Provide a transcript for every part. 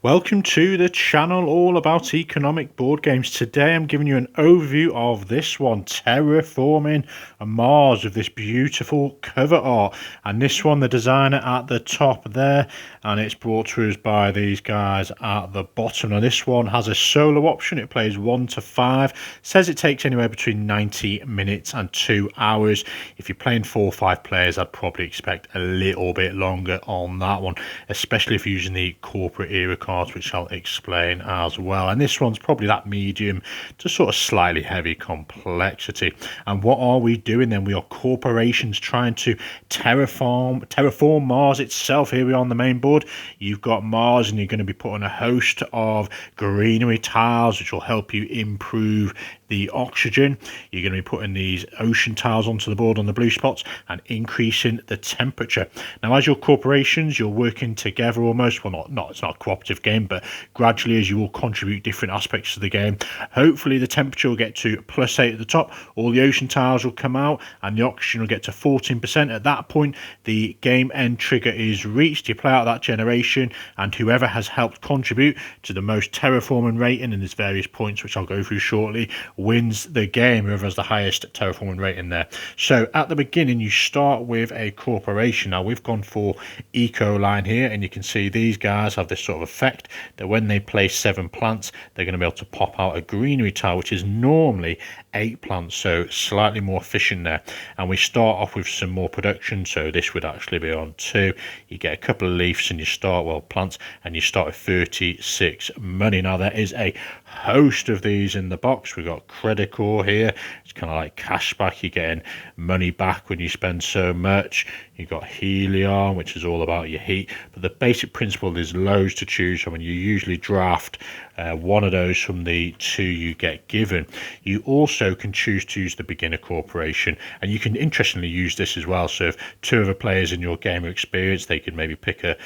Welcome to the channel all about economic board games. Today I'm giving you an overview of this one, Terraforming Mars, with this beautiful cover art. And this one, the designer at the top there, and it's brought to us by these guys at the bottom. Now this one has a solo option. It plays 1 to 5. Says it takes anywhere between 90 minutes and 2 hours. If you're playing 4 or 5 players, I'd probably expect a little bit longer on that one, especially if you're using the corporate era cards, which I'll explain as well. And this one's probably that medium to sort of slightly heavy complexity. And what are we doing then? We are corporations trying to terraform Mars itself. Here we are on the main board. You've got Mars, and you're going to be putting a host of greenery tiles which will help you improve the oxygen. You're going to be putting these ocean tiles onto the board on the blue spots and increasing the temperature. Now, as your corporations, you're working together almost. Well, it's not a cooperative game, but gradually as you all contribute different aspects of the game, hopefully the temperature will get to +8 at the top, all the ocean tiles will come out, and the oxygen will get to 14%. At that point, the game end trigger is reached. You play out that generation, and whoever has helped contribute to the most terraforming rating, and there's various points which I'll go through shortly, wins the game, whoever has the highest terraforming rating there. So at the beginning, you start with a corporation. Now we've gone for eco line here, and you can see these guys have this sort of effect that when they place 7 plants, they're going to be able to pop out a greenery tile, which is normally 8 plants, so slightly more efficient there. And we start off with some more production, so this would actually be on 2. You get a couple of leaves, and you start, well, plants, and you start with 36 money. Now there is a host of these in the box. We've got credit core here. It's kind of like cash back. You're getting money back when you spend so much. You've got helium, which is all about your heat, but the basic principle is loads to choose from, and you usually draft one of those from the 2 you get given. You also can choose to use the beginner corporation, and you can interestingly use this as well. So if 2 other players in your game are experienced, they could maybe pick a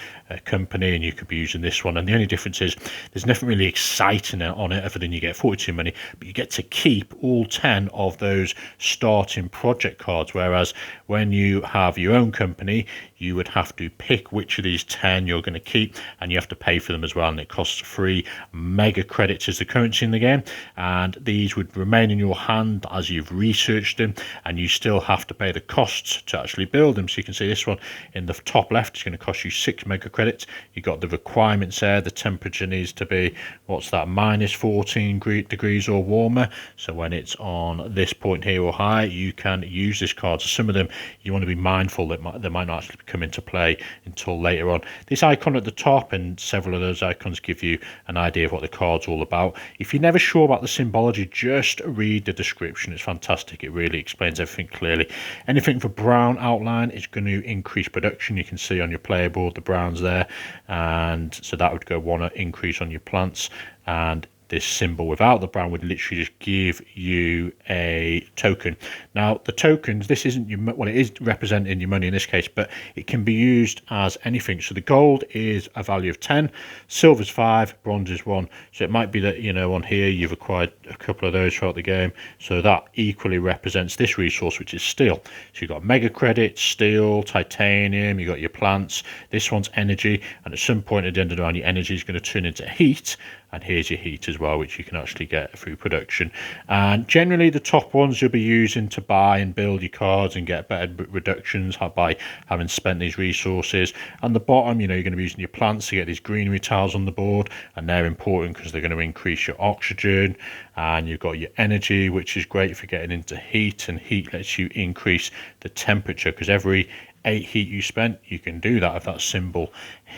company, and you could be using this one. And the only difference is there's nothing really exciting on it other than you get 42 money, but you get to keep all 10 of those starting project cards, whereas when you have your own company, you would have to pick which of these 10 you're going to keep, and you have to pay for them as well, and it costs 3 mega credits as the currency in the game, and these would remain in your hand as you've researched them, and you still have to pay the costs to actually build them. So you can see this one in the top left is going to cost you 6 mega credits. You got the requirements there. The temperature needs to be, what's that, -14 degrees or warmer. So when it's on this point here or high, you can use this card. So some of them you want to be mindful that they might not actually come into play until later on. This icon at the top and several of those icons give you an idea of what the card's all about. If you're never sure about the symbology, just read the description. It's fantastic. It really explains everything clearly. Anything for brown outline is going to increase production. You can see on your player board the browns there, and so that would go 1 increase on your plants, and this symbol without the brown would literally just give you a token. Now the tokens, this isn't your, well, it is representing your money in this case, but it can be used as anything. So the gold is a value of 10, silver's 5, bronze is 1. So it might be that, you know, on here you've acquired a couple of those throughout the game, so that equally represents this resource, which is steel. So you've got mega credits, steel, titanium, you've got your plants. This one's energy, and at some point at the end of the round your energy is going to turn into heat, and here's your heat as well, which you can actually get through production. And generally the top ones you'll be using to buy and build your cards and get better reductions by having spent these resources. And the bottom, you know, you're going to be using your plants to get these greenery tiles on the board, and they're important because they're going to increase your oxygen. And you've got your energy, which is great for getting into heat, and heat lets you increase the temperature, because every 8 heat you spent, you can do that with that symbol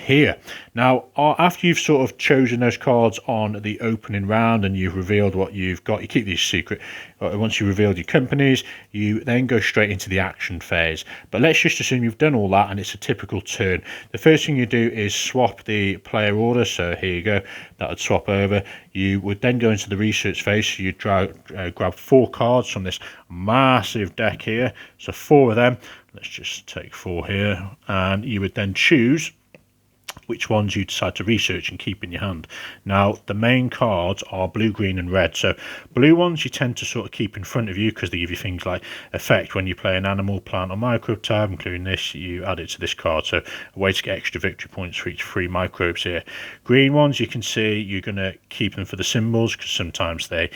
here. Now after you've sort of chosen those cards on the opening round and you've revealed what you've got, you keep these secret. Once you've revealed your companies, you then go straight into the action phase. But let's just assume you've done all that and it's a typical turn. The first thing you do is swap the player order. So here you go, that would swap over. You would then go into the research phase. So you grab 4 cards from this massive deck here, so 4 of them. Let's just take 4 here, and you would then choose which ones you decide to research and keep in your hand. Now, the main cards are blue, green and red. So blue ones you tend to sort of keep in front of you because they give you things like effect when you play an animal, plant or microbe tab, including this, you add it to this card. So a way to get extra victory points for each 3 microbes here. Green ones, you can see you're going to keep them for the symbols because sometimes they,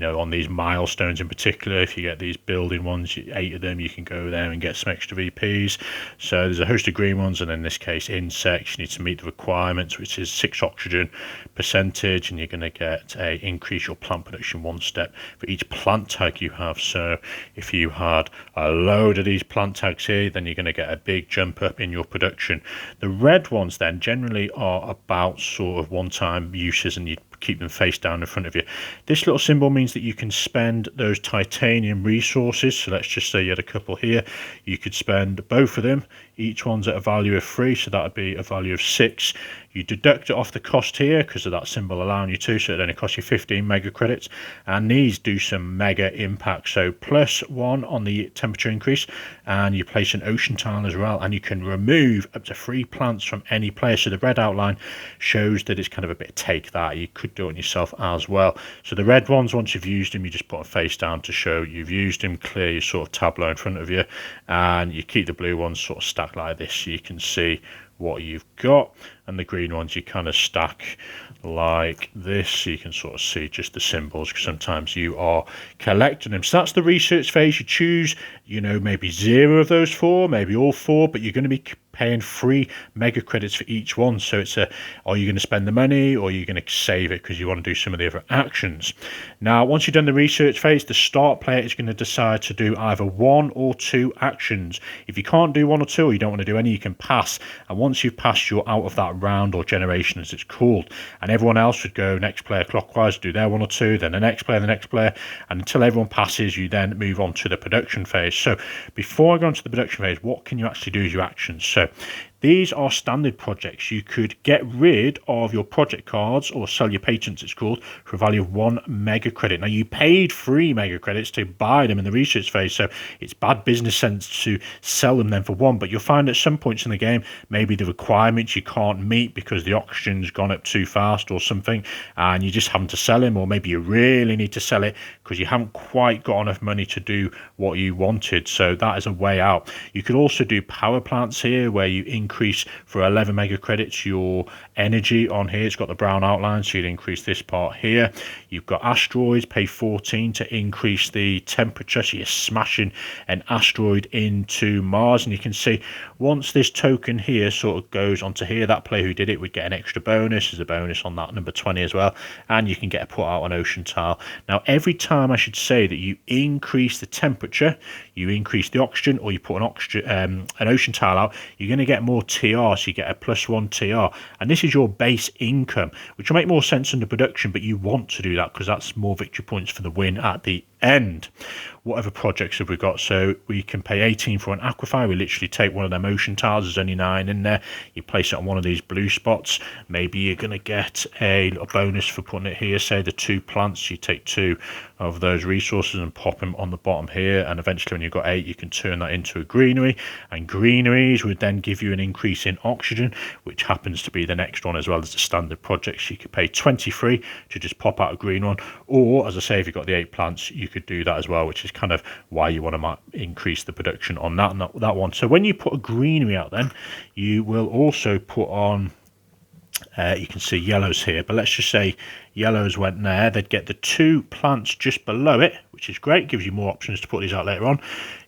on these milestones in particular, if you get these building ones, 8 of them, you can go there and get some extra VPs. So there's a host of green ones, and in this case insects, you need to meet the requirements, which is 6 oxygen percentage, and you're going to get a increase your plant production 1 step for each plant tag you have. So if you had a load of these plant tags here, then you're going to get a big jump up in your production. The red ones then generally are about sort of one-time uses, and you keep them face down in front of you. This little symbol means that you can spend those titanium resources. So let's just say you had a couple here, you could spend both of them, each one's at a value of 3, so that would be a value of 6. You deduct it off the cost here because of that symbol allowing you to, so it only costs you 15 mega credits, and these do some mega impact. So +1 on the temperature increase, and you place an ocean tile as well, and you can remove up to 3 plants from any player. So the red outline shows that it's kind of a bit take that. You could do it on yourself as well. So the red ones, once you've used them, you just put a face down to show you've used them, clear your sort of tableau in front of you, and you keep the blue ones sort of stacked like this so you can see what you've got, and the green ones you kind of stack like this so you can sort of see just the symbols, because sometimes you are collecting them. So that's the research phase. You choose, maybe 0 of those 4, maybe all 4, but you're going to be paying 3 mega credits for each one. So it's are you going to spend the money, or are you going to save it because you want to do some of the other actions? Now, once you've done the research phase, the start player is going to decide to do either 1 or 2 actions. If you can't do 1 or 2, or you don't want to do any, you can pass, and once you've passed, you're out of that round or generation as it's called, and everyone else would go next player clockwise, do their 1 or 2, then the next player, and until everyone passes, you then move on to the production phase. So before I go on to the production phase, what can you actually do as your actions? So these are standard projects. You could get rid of your project cards, or sell your patents, it's called, for a value of 1 mega credit. Now, you paid 3 mega credits to buy them in the research phase, so it's bad business sense to sell them then for 1. But you'll find at some points in the game, maybe the requirements you can't meet because the oxygen's gone up too fast or something, and you just having to sell them, or maybe you really need to sell it because you haven't quite got enough money to do what you wanted. So that is a way out. You could also do power plants here, where you increase for 11 mega credits your energy on here. It's got the brown outline, so you'd increase this part here. You've got asteroids, pay 14 to increase the temperature, so you're smashing an asteroid into Mars. And you can see once this token here sort of goes onto here, that player who did it would get an extra bonus. There's a bonus on that number 20 as well, and you can get a put out an ocean tile. Now, every time I should say that you increase the temperature, you increase the oxygen, or you put an ocean tile out, you're going to get more TR, so you get a +1 TR, and this is your base income, which will make more sense under production, but you want to do that because that's more victory points for the win at the end. What other projects have we got? So we can pay 18 for an aquifer. We literally take one of them ocean tiles, there's only 9 in there, you place it on one of these blue spots. Maybe you're going to get a bonus for putting it here, say the 2 plants, you take 2 of those resources and pop them on the bottom here, and eventually when you've got 8, you can turn that into a greenery, and greeneries would then give you an increase in oxygen, which happens to be the next one as well as the standard projects. You could pay 23 to just pop out a green one, or as I say, if you've got the 8 plants, you could do that as well, which is kind of why you want to increase the production on that one. So when you put a greenery out, then you will also put on you can see yellows here, but let's just say yellows went there, they'd get the 2 plants just below it, which is great, gives you more options to put these out later on.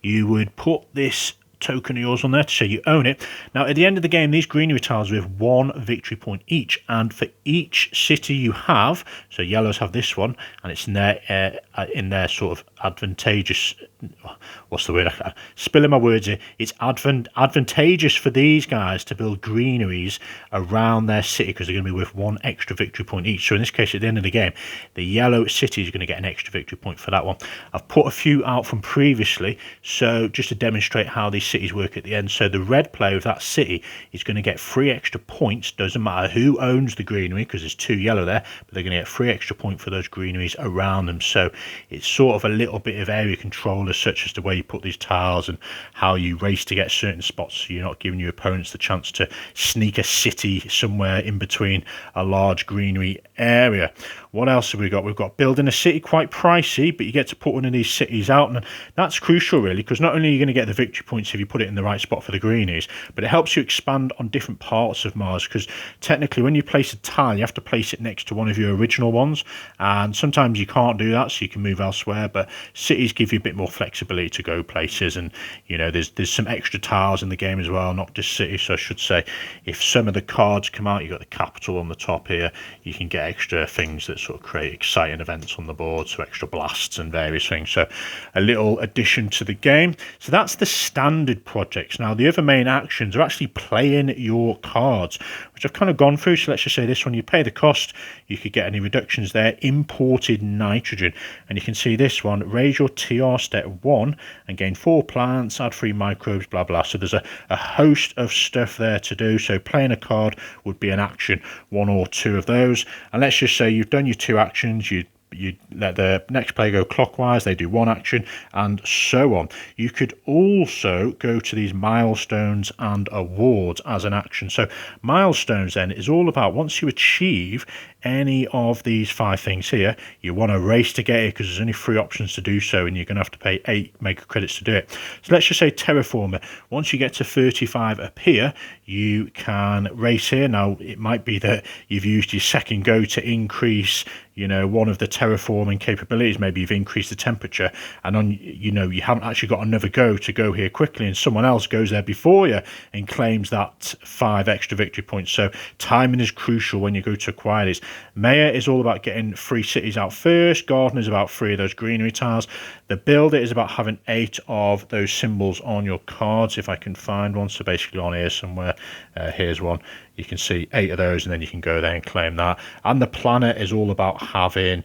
You would put this token of yours on there to say you own it. Now, at the end of the game, these greenery tiles with 1 victory point each, and for each city you have, so yellows have this one, and it's in their sort of advantageous, what's the word, spilling my words here, it's advantageous for these guys to build greeneries around their city because they're going to be worth 1 extra victory point each. So in this case, at the end of the game, the yellow city is going to get an extra victory point for that one. I've put a few out from previously, so just to demonstrate how these cities work at the end. So the red player of that city is going to get 3 extra points. Doesn't matter who owns the greenery, because there's 2 yellow there, but they're going to get 3 extra points for those greeneries around them. So it's sort of a little bit of area control, as such as the way you put these tiles and how you race to get certain spots, so you're not giving your opponents the chance to sneak a city somewhere in between a large greenery area. What else have we got? We've got building a city, quite pricey, but you get to put one of these cities out, and that's crucial really, because not only are you going to get the victory points if you put it in the right spot for the greenies, but it helps you expand on different parts of Mars, because technically when you place a tile, you have to place it next to one of your original ones, and sometimes you can't do that, so you can move elsewhere. But cities give you a bit more flexibility to go places, and you know, there's some extra tiles in the game as well, not just cities. So I should say, if some of the cards come out, you've got the capital on the top here, you can get extra things that sort of create exciting events on the board, so extra blasts and various things. So a little addition to the game. So that's the standard projects. Now the other main actions are actually playing your cards, which I've kind of gone through. So let's just say this one, you pay the cost, you could get any reductions there. Imported nitrogen, and you can see this one, raise your TR step 1 and gain 4 plants, add 3 microbes, blah blah. So there's a host of stuff there to do. So playing a card would be an action, 1 or 2 of those. And let's just say you've done your 2 actions, you let the next player go clockwise, they do 1 action, and so on. You could also go to these milestones and awards as an action. So milestones then is all about, once you achieve any of these 5 things here, you want to race to get it, because there's only 3 options to do so, and you're going to have to pay 8 mega credits to do it. So let's just say Terraformer, once you get to 35 up here, you can race here. Now it might be that you've used your second go to increase, you know, one of the terraforming capabilities. Maybe you've increased the temperature, and on, you know, you haven't actually got another go to go here quickly, and someone else goes there before you and claims that 5 extra victory points. So timing is crucial when you go to acquire these. Mayor is all about getting 3 cities out first. Garden is about 3 of those greenery tiles. The builder is about having 8 of those symbols on your cards, if I can find one. So basically on here somewhere, here's one. You can see 8 of those, and then you can go there and claim that. And the planner is all about having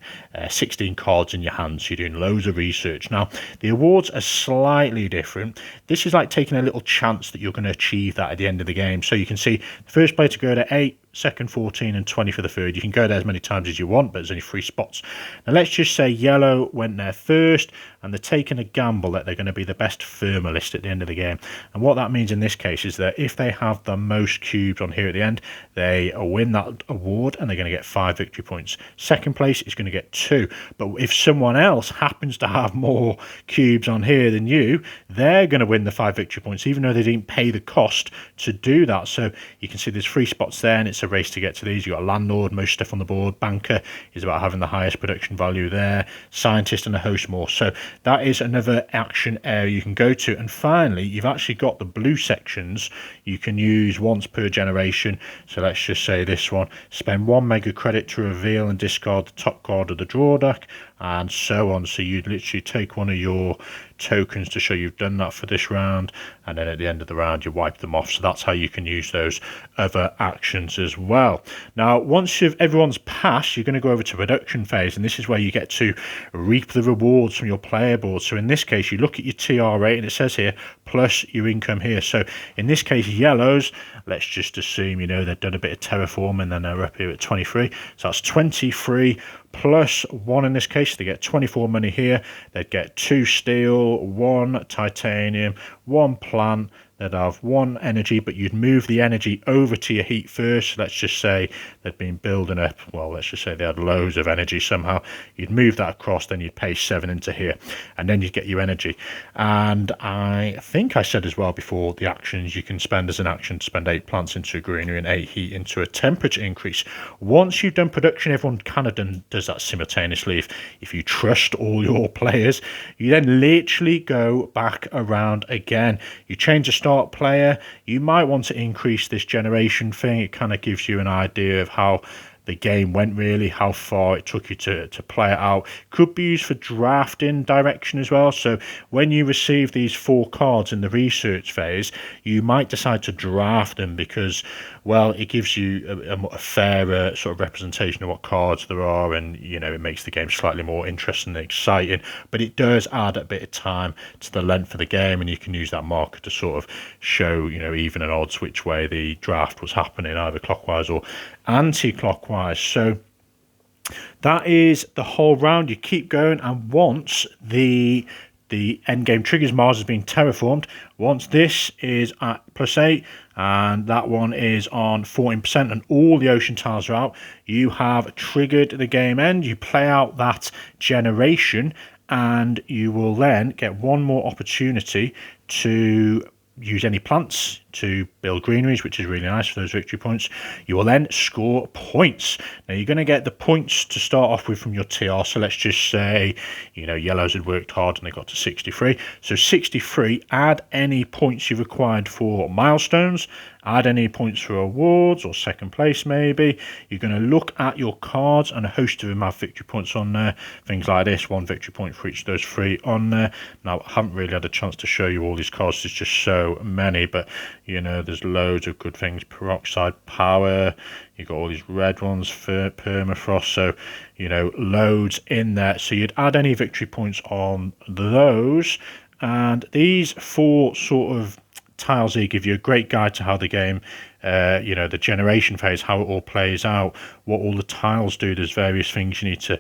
16 cards in your hands. So you're doing loads of research. Now, the awards are slightly different. This is like taking a little chance that you're going to achieve that at the end of the game. So you can see the first player to go to 8, second 14, and 20 for the third. You can go there as many times as you want, but there's only 3 spots. Now let's just say yellow went there first, and they're taking a gamble that they're going to be the best thermalist at the end of the game. And what that means in this case is that if they have the most cubes on here at the end, they win that award, and they're going to get 5 victory points. Second place is going to get 2. But if someone else happens to have more cubes on here than you, they're going to win the 5 victory points, even though they didn't pay the cost to do that. So you can see there's 3 spots there, and it's a race to get to these. You've got a landlord, most stuff on the board. Banker is about having the highest production value there. Scientist and a host more. So that is another action area you can go to. And finally, you've actually got the blue sections you can use once per generation. So let's just say this one, spend 1 mega credit to reveal and discard the top card of the draw deck, and so on. So you'd literally take one of your tokens to show you've done that for this round, and then at the end of the round you wipe them off. So that's how you can use those other actions as well. Now once everyone's passed, you're going to go over to production phase, and this is where you get to reap the rewards from your player board. So in this case, you look at your TR rate, and it says here plus your income here. So in this case, yellows, let's just assume, you know, they've done a bit of terraform, and then they're up here at 23. So that's 23 plus 1 in this case. They get 24 money here. They'd get 2 steel, 1 titanium, 1 plant. They'd have 1 energy, but you'd move the energy over to your heat first. Let's just say they'd been building up, well, let's just say they had loads of energy somehow. You'd move that across, then you'd pay 7 into here, and then you'd get your energy. And I think I said as well before, the actions you can spend as an action, spend 8 plants into a greenery and 8 heat into a temperature increase. Once you've done production, everyone kind of does that simultaneously. If you trust all your players, you then literally go back around again. You change the start player. You might want to increase this generation thing. It kind of gives you an idea of how the game went, really, how far it took you to play it out. Could be used for drafting direction as well. So when you receive these 4 cards in the research phase, you might decide to draft them, because Well, it gives you a fairer sort of representation of what cards there are, and it makes the game slightly more interesting and exciting. But it does add a bit of time to the length of the game, and you can use that marker to sort of show even and odds which way the draft was happening, either clockwise or anti-clockwise. So that is the whole round. You keep going, and once the end game triggers, Mars has been terraformed. Once this is at +8 and that one is on 14% and all the ocean tiles are out, you have triggered the game end. You play out that generation and you will then get one more opportunity to use any plants to build greeneries, which is really nice for those victory points. You will then score points. Now you're going to get the points to start off with from your TR. So let's just say, yellows had worked hard and they got to 63. So 63, add any points you've acquired for milestones, add any points for awards or second place maybe. You're going to look at your cards, and a host of them have victory points on there. Things like this, 1 victory point for each of those 3 on there. Now I haven't really had a chance to show you all these cards, there's just so many, but there's loads of good things. Peroxide power, you've got all these red ones for permafrost, so loads in there. So you'd add any victory points on those, and these 4 sort of tiles here give you a great guide to how the game, the generation phase, how it all plays out, what all the tiles do. There's various things you need to,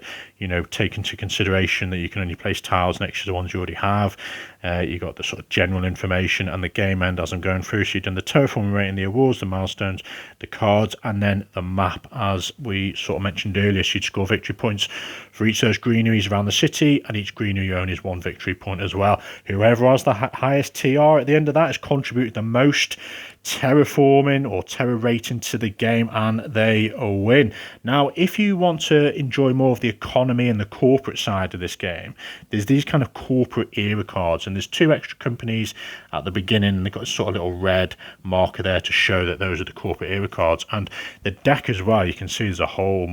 take into consideration, that you can only place tiles next to the ones you already have. You got the sort of general information and the game end as I'm going through. So you've done the terraforming rating, the awards, the milestones, the cards, and then the map, as we sort of mentioned earlier. So you'd score victory points for each of those greeneries around the city, and each greenery you own is 1 victory point as well. Whoever has the highest TR at the end of that has contributed the most terraforming or terra rating to the game, and they win. Now if you want to enjoy more of the economy and the corporate side of this game, there's these kind of corporate era cards, and there's 2 extra companies at the beginning, and they've got a sort of little red marker there to show that those are the corporate era cards. And the deck as well, you can see there's a whole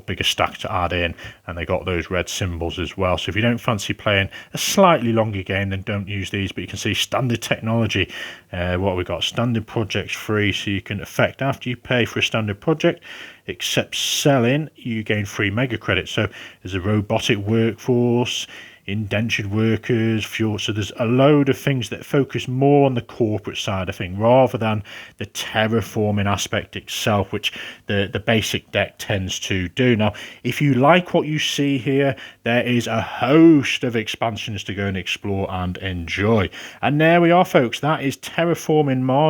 bigger stack to add in, and they got those red symbols as well. So if you don't fancy playing a slightly longer game, then don't use these. But you can see standard technology, what we got, standard projects free, so you can affect after you pay for a standard project, except selling, you gain 3 mega credits. So there's a robotic workforce, indentured workers, fuel. So there's a load of things that focus more on the corporate side of things rather than the terraforming aspect itself, which the basic deck tends to do. Now if you like what you see here, there is a host of expansions to go and explore and enjoy. And there we are, folks. That is Terraforming Mars.